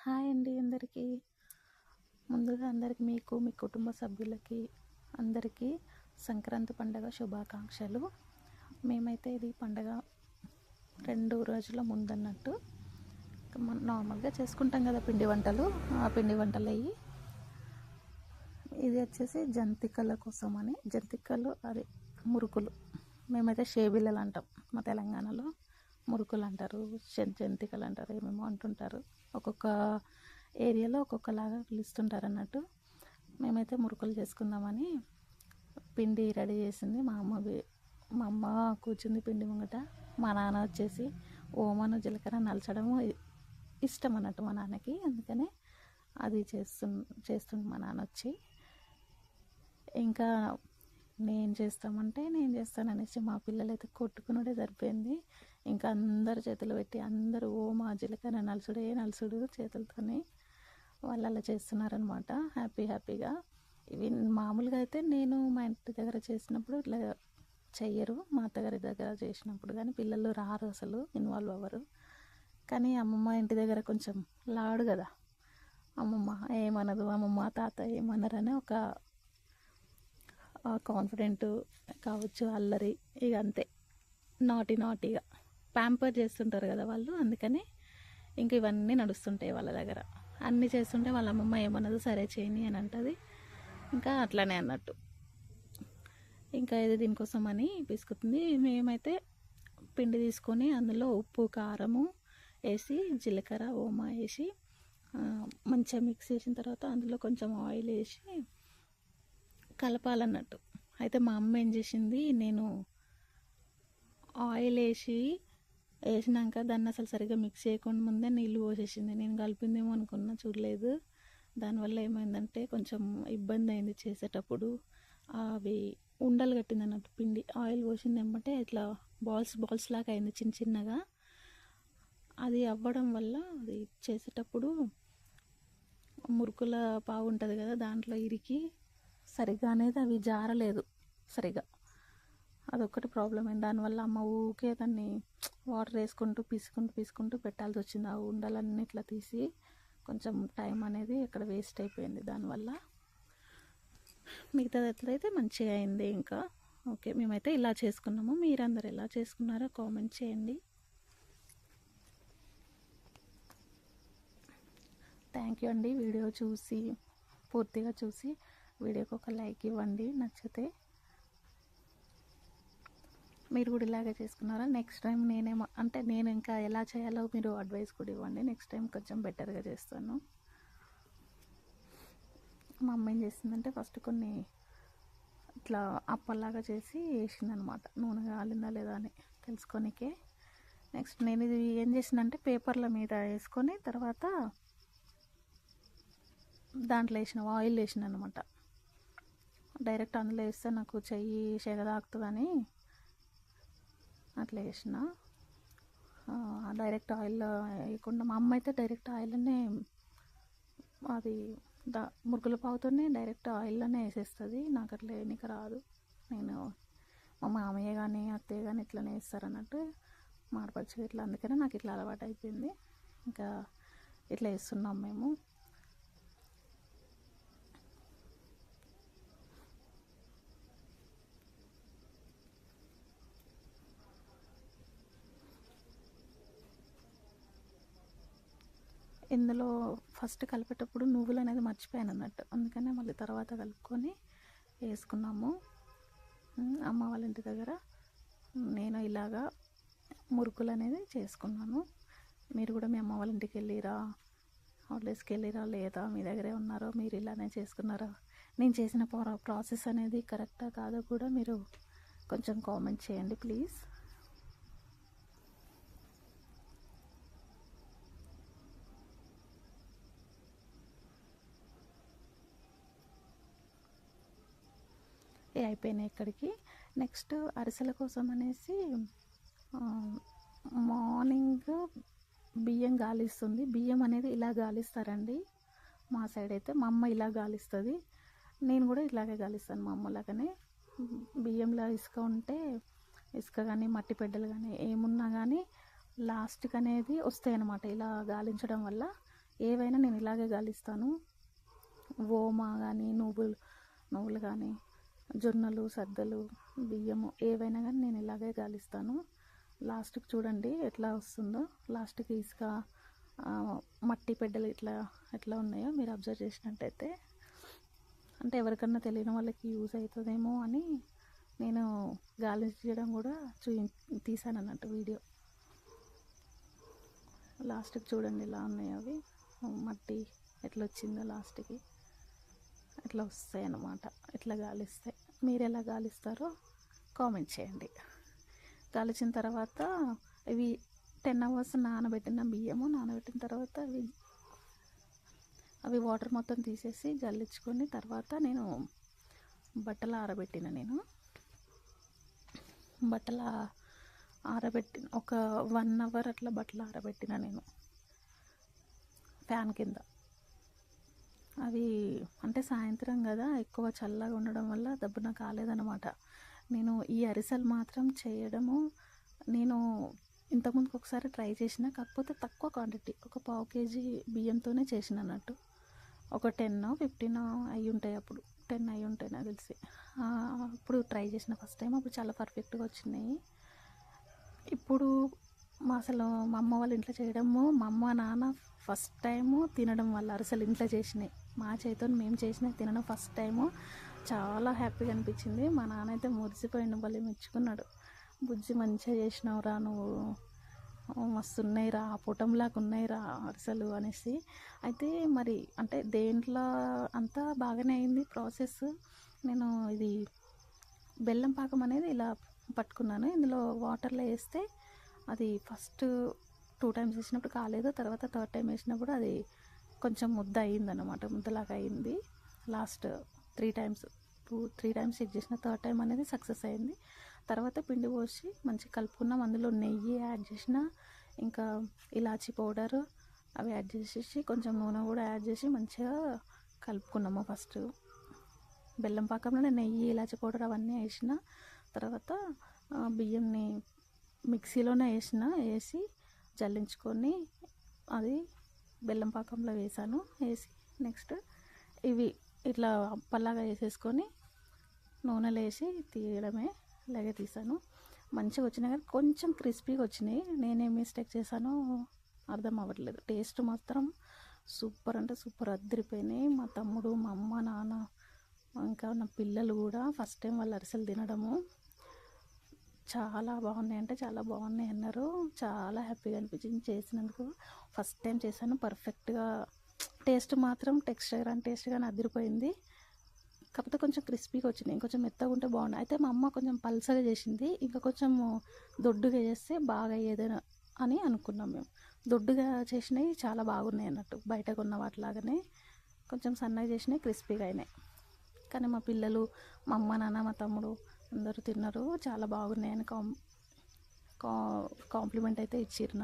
Hi అండి అందరికీ. ముందుగా అందరికీ మీ కుటుంబ సభ్యులకి అందరికీ సంక్రాంతి పండగ శుభాకాంక్షలు. మేమైతే ఇది పండగ 2 రోజుల ముందన్నట్టు నార్మల్గా చేసుకుంటాం కదా పిండి వంటలు. ఆ పిండి వంటలు అయ్యి ఇది వచ్చేసి జంతికల కోసం అని, జంతికలు అది మురుకులు. మేమైతే షేబిల్లలు అంటాం, మా తెలంగాణలో మురుకులు అంటారు, జంతికలు అంటారు, ఏమేమో అంటుంటారు. ఒక్కొక్క ఏరియాలో ఒక్కొక్కలాగా పిలుస్తుంటారు అన్నట్టు. మేమైతే మురుకులు చేసుకుందామని పిండి రెడీ చేసింది మా అమ్మ కూర్చుంది పిండి ముంగట. మా నాన్న వచ్చేసి ఓమను జీలకర్ర నలచడము ఇష్టం అన్నట్టు మా నాన్నకి, అందుకనే అది చేస్తుంది మా నాన్న వచ్చి. ఇంకా నేను చేస్తాననేసి మా పిల్లలైతే కొట్టుకున్నదే సరిపోయింది. ఇంకా అందరు చేతులు పెట్టి అందరూ ఓమా జీలకర్ర నలుసుడు చేతులతోనే వాళ్ళు అలా చేస్తున్నారనమాట, హ్యాపీగా. ఇవి మామూలుగా అయితే నేను మా ఇంటి దగ్గర చేసినప్పుడు ఇట్లా చెయ్యరు, మా అత్తగారి దగ్గర చేసినప్పుడు కానీ పిల్లలు రారు, అసలు ఇన్వాల్వ్ అవ్వరు. కానీ అమ్మమ్మ ఇంటి దగ్గర కొంచెం లాడు కదా, అమ్మమ్మ ఏమనదు, అమ్మమ్మ తాత ఏమన్నారని ఒక కాన్ఫిడెంట్ కావచ్చు, అల్లరి, ఇక అంతే నాటిగా ప్యాంపర్ చేస్తుంటారు కదా వాళ్ళు. అందుకని ఇంక ఇవన్నీ నడుస్తుంటాయి వాళ్ళ దగ్గర. అన్నీ చేస్తుంటే వాళ్ళ అమ్మమ్మ ఏమన్నది, సరే చేయని అని అంటుంది. ఇంకా అట్లనే అన్నట్టు. ఇంకా ఇది దీనికోసం అని పిసుకుతుంది. మేమైతే పిండి తీసుకొని అందులో ఉప్పు కారము వేసి జీలకర్ర ఓమా వేసి మంచిగా మిక్స్ చేసిన తర్వాత అందులో కొంచెం ఆయిల్ వేసి కలపాలన్నట్టు. అయితే మా అమ్మ ఏం చేసింది, నేను ఆయిల్ వేసినాక దాన్ని అసలు సరిగ్గా మిక్స్ చేయకుండా ముందే నీళ్ళు పోసేసింది. నేను కలిపిందేమో అనుకున్నా, చూడలేదు. దానివల్ల ఏమైందంటే కొంచెం ఇబ్బంది అయింది చేసేటప్పుడు. అవి ఉండలు కట్టింది అన్నట్టు పిండి. ఆయిల్ పోసింది ఏమంటే ఇట్లా బాల్స్ లాగా అయింది చిన్నగా. అది అవ్వడం వల్ల అది చేసేటప్పుడు మురుకుల పావు ఉంటుంది కదా, దాంట్లో ఇరికి సరిగ్గా అనేది అవి జారలేదు సరిగ్గా. అదొక్కటి ప్రాబ్లం అయింది. దానివల్ల అమ్మ ఊకే దాన్ని వాటర్ వేసుకుంటూ పీసుకుంటూ పెట్టాల్సి వచ్చింది. ఆ ఉండలన్నీ ఇట్లా తీసి కొంచెం టైం అనేది ఇక్కడ వేస్ట్ అయిపోయింది దానివల్ల. మిగతాది ఎట్లయితే మంచిగా అయింది. ఇంకా ఓకే, మేమైతే ఇలా చేసుకున్నాము. మీరందరూ ఎలా చేసుకున్నారో కామెంట్ చేయండి. థ్యాంక్ యూ అండి. వీడియో పూర్తిగా చూసి వీడియోకి ఒక లైక్ ఇవ్వండి నచ్చితే. మీరు కూడా ఇలాగే చేసుకున్నారా? నెక్స్ట్ టైం నేను ఇంకా ఎలా చేయాలో మీరు అడ్వైస్ కూడా ఇవ్వండి. నెక్స్ట్ టైం కొంచెం బెటర్గా చేస్తాను. మా అమ్మ ఏం చేసిందంటే ఫస్ట్ కొన్ని ఇట్లా అప్పల్లాగా చేసి వేసిందనమాట, నూనె కాలిందా లేదా అని తెలుసుకోనికే. నెక్స్ట్ నేను ఇది ఏం చేసిందంటే పేపర్ల మీద వేసుకొని తర్వాత దాంట్లో ఆయిల్ వేసిన అనమాట. డైరెక్ట్ అందులో వేస్తే నాకు చెయ్యి సెగదాకుతుందని అట్లా వేసిన. డైరెక్ట్ ఆయిల్ వేయకుండా మా అమ్మ అయితే డైరెక్ట్ ఆయిల్లోనే అది మురుకుల పావుతోనే డైరెక్ట్ ఆయిల్లోనే వేసేస్తుంది. నాకు అట్లా వేయనికి రాదు. నేను మా మామయ్య కానీ అత్తయ్య కానీ ఇట్లనే వేస్తారన్నట్టు, మాడపచ్చు ఇట్లా. అందుకనే నాకు ఇట్లా అలవాటు అయిపోయింది. ఇంకా ఇట్లా వేస్తున్నాం మేము. ఇందులో ఫస్ట్ కలిపేటప్పుడు నువ్వులు అనేది మర్చిపోయాను అన్నట్టు, అందుకనే మళ్ళీ తర్వాత కలుపుకొని వేసుకున్నాము. అమ్మ వాళ్ళ ఇంటి దగ్గర నేను ఇలాగా మురుకులు అనేది చేసుకున్నాను. మీరు కూడా మీ అమ్మ వాళ్ళ ఇంటికి వెళ్ళిరా, హాలిడేస్కి వెళ్ళిరా, లేదా మీ దగ్గరే ఉన్నారో మీరు ఇలానే చేసుకున్నారా? నేను చేసిన ప్రాసెస్ అనేది కరెక్టా కాదో కూడా మీరు కొంచెం కామెంట్ చేయండి ప్లీజ్. అయిపోయినాయి ఇక్కడికి. నెక్స్ట్ అరిసెల కోసం అనేసి మార్నింగ్ బియ్యం గాలిస్తుంది. బియ్యం అనేది ఇలా గాలిస్తారండి మా సైడ్ అయితే. మా అమ్మ ఇలా గాలిస్తుంది, నేను కూడా ఇలాగే గాలిస్తాను మా అమ్మలాగానే. బియ్యంలో ఇసుక ఉంటే ఇసుక కానీ మట్టి పెడ్డలు కానీ ఏమున్నా కానీ లాస్ట్కి అనేది వస్తాయి అన్నమాట ఇలా గాలించడం వల్ల. ఏవైనా నేను ఇలాగే గాలిస్తాను. ఓమా కానీ నువ్వులు కానీ జొన్నలు సద్దలు బియ్యము ఏవైనా కానీ నేను ఇలాగే గాలిస్తాను. లాస్ట్కి చూడండి ఎట్లా వస్తుందో. లాస్ట్కి ఇసుక మట్టి పెడ్డలు ఎట్లా ఉన్నాయో మీరు అబ్జర్వ్ చేసినట్టయితే, అంటే ఎవరికన్నా తెలియని వాళ్ళకి యూజ్ అవుతుందేమో అని నేను గాలించడం కూడా తీసాను అన్నట్టు వీడియో. లాస్ట్కి చూడండి ఎలా ఉన్నాయో అవి మట్టి ఎట్లా వచ్చిందో లాస్ట్కి ఎట్లా వస్తాయి అన్నమాట. ఎట్లా గాలిస్తాయి, మీరు ఎలా గాలిస్తారో కామెంట్ చేయండి. గాలిచిన తర్వాత ఇవి 10 hours నానబెట్టిన బియ్యము నానబెట్టిన తర్వాత అవి వాటర్ మొత్తం తీసేసి జల్లించుకొని తర్వాత నేను బట్టలు ఆరబెట్టిన ఒక 1 hour అట్లా బట్టలు ఆరబెట్టిన నేను ఫ్యాన్ కింద. అవి అంటే సాయంత్రం కదా, ఎక్కువ చల్లగా ఉండడం వల్ల దబ్బున కాలేదన్నమాట. నేను ఈ అరిసెలు మాత్రం చేయడము నేను ఇంతకుముందుకు ఒకసారి ట్రై చేసిన, కాకపోతే తక్కువ క్వాంటిటీ, ఒక 1/2 kg బియ్యంతోనే చేసిన అన్నట్టు. ఒక 10-15 అయి ఉంటాయి, అప్పుడు 10 అయి ఉంటాయి నాకు తెలిసి. అప్పుడు ట్రై చేసిన ఫస్ట్ టైం, అప్పుడు చాలా పర్ఫెక్ట్గా వచ్చినాయి. ఇప్పుడు అసలు మా అమ్మ వాళ్ళ ఇంట్లో చేయడము, మా అమ్మ నాన్న ఫస్ట్ టైము తినడం వల్ల అరిసెలు ఇంట్లో చేసినాయి, మా చేతితో మేము చేసినవి తినడం ఫస్ట్ టైము. చాలా హ్యాపీగా అనిపించింది. మా నాన్న అయితే మురిసిపోయిండు, భలే మెచ్చుకున్నాడు. బుజ్జి మంచిగా చేసినావురా నువ్వు, మస్తు ఉన్నాయిరా, పుటంలాగా ఉన్నాయిరా అరిసెలు అనేసి. అయితే మరి అంటే దేంట్లో అంతా బాగానే అయింది ప్రాసెస్. నేను ఇది బెల్లం పాకం అనేది ఇలా పట్టుకున్నాను. ఇందులో వాటర్లో వేస్తే అది ఫస్ట్ 2 times వేసినప్పుడు కాలేదు, తర్వాత 3rd time వేసినప్పుడు అది కొంచెం ముద్ద అయిందన్నమాట, ముద్దలాగా అయింది. లాస్ట్ 3 times చెక్ చేసిన 3rd time అనేది సక్సెస్ అయింది. తర్వాత పిండి పోసి మంచిగా కలుపుకున్నాం. అందులో నెయ్యి యాడ్ చేసిన, ఇంకా ఇలాచీ పౌడర్ అవి యాడ్ చేసేసి కొంచెం నూనె కూడా యాడ్ చేసి మంచిగా కలుపుకున్నాము. ఫస్ట్ బెల్లం పాకంలో నెయ్యి ఇలాచీ పౌడర్ అవన్నీ వేసిన తర్వాత బియ్యంని మిక్సీలోనే వేసి జల్లించుకొని అది బెల్లం పాకంలో వేసి నెక్స్ట్ ఇవి ఇట్లా అప్పలాగా వేసేసుకొని నూనెలో వేసి తీయడమే. ఇలాగే తీసాను. మంచిగా వచ్చినాయి కానీ కొంచెం క్రిస్పీగా వచ్చినాయి. నేనేం మిస్టేక్ చేశానో అర్థం అవ్వట్లేదు. టేస్ట్ మాత్రం సూపర్ అంటే సూపర్ అదిరిపోయినాయి. మా తమ్ముడు, మా అమ్మ, నాన్న, ఇంకా నా పిల్లలు కూడా ఫస్ట్ టైం వాళ్ళు అరిసెలు తినడము చాలా బాగున్నాయి అంటే చాలా బాగున్నాయి అన్నారు. చాలా హ్యాపీగా అనిపించింది చేసినందుకు. ఫస్ట్ టైం చేశాను, పర్ఫెక్ట్గా టేస్ట్ మాత్రం టేస్ట్ కానీ అదిరిపోయింది. కాకపోతే కొంచెం క్రిస్పీగా వచ్చినాయి, ఇంకొంచెం మెత్తగా ఉంటే బాగుండు. అయితే మా అమ్మ కొంచెం పల్సగా చేసింది, ఇంకా కొంచెం దొడ్డుగా చేస్తే బాగా అయ్యేదని అని అనుకున్నాం మేము. దొడ్డుగా చేసినవి చాలా బాగున్నాయి అన్నట్టు, బయట కొన్న వాటిలాగానే కొంచెం సన్నగా చేసినాయి, క్రిస్పీగా అయినాయి. కానీ మా పిల్లలు, మా అమ్మ నాన్న, మా తమ్ముడు అందరూ తిన్నారు. చాలా బాగున్నాయని కాంప్లిమెంట్ అయితే ఇచ్చిర్రు.